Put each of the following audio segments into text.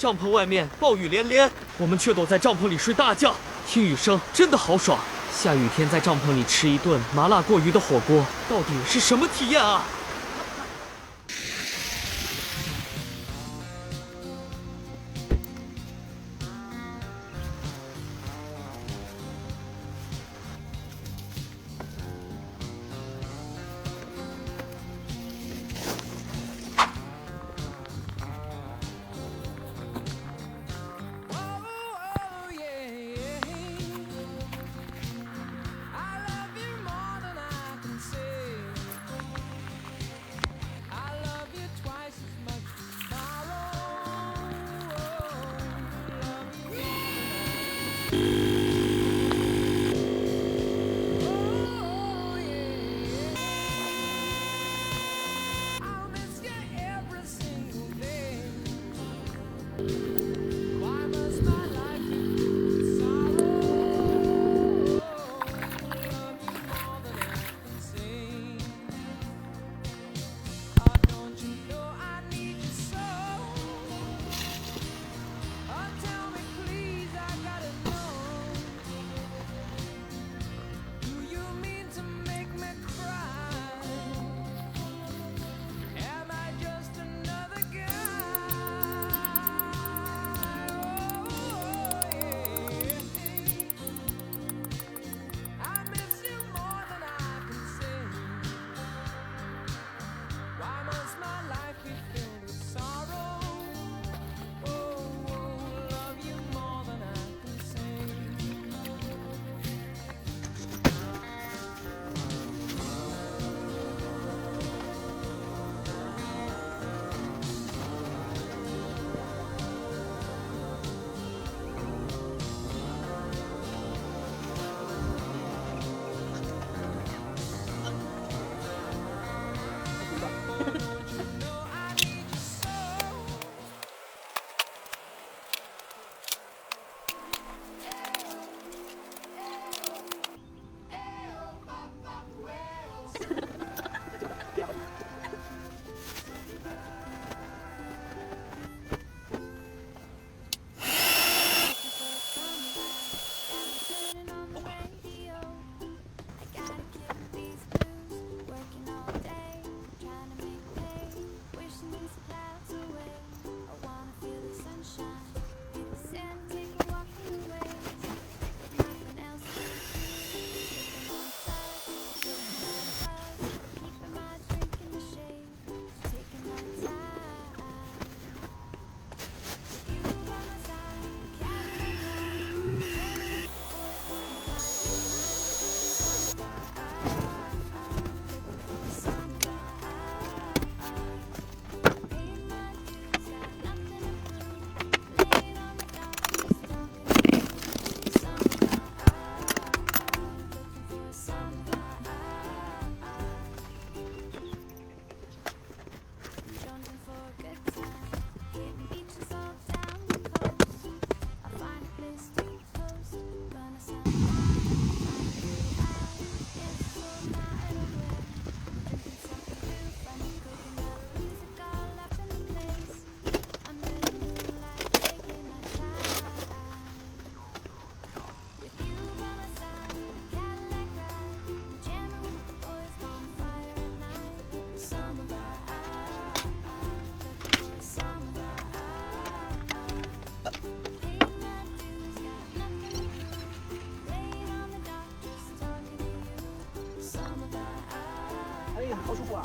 帐篷外面暴雨连连，我们却躲在帐篷里睡大觉，听雨声真的好爽。下雨天在帐篷里吃一顿麻辣过鱼的火锅，到底是什么体验啊？好舒服啊！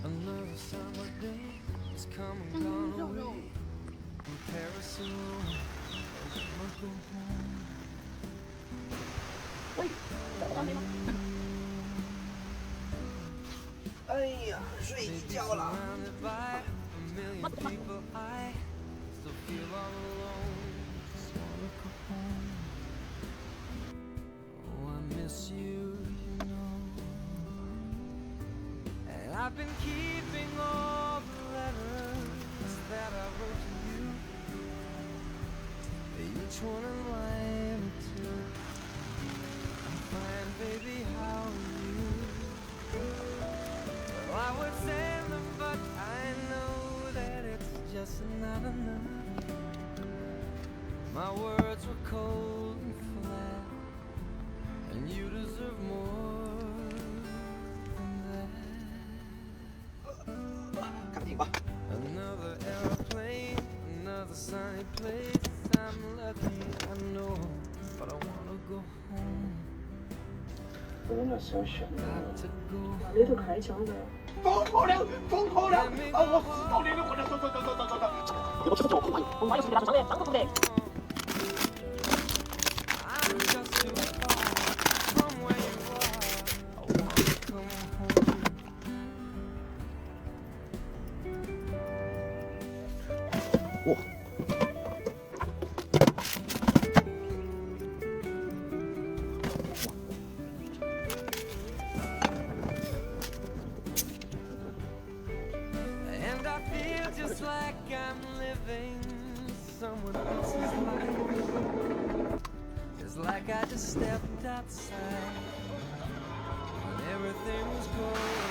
Another summer day is come and gone away. Comparison, must go home. 哎呀，睡觉了。 Surrounded by a million people, I still feel all alone. Just wanna go home. Oh, I miss you, you know. And I've been keeping all the letters that I wrote to you. Each one in line or two. I'm fine, baby, how are you? Well, I would send them, but I know that it's just not enough. My words were cold and flat, and you deserve more than that. 看电影吧。 Another airplane, another sunny place. I'm lucky, I know, but I wanna go home. 我真的想选 Got to go. 里头开枪的。风口令，风口令！啊，我死到你了！我这走。我吃酒，我马有兄弟打受伤的，当个兄弟。 I'm just too far from where you are. I wanna come home. And I feel just like I'm living someone else's life. It's like I just stepped outside and everything was gold.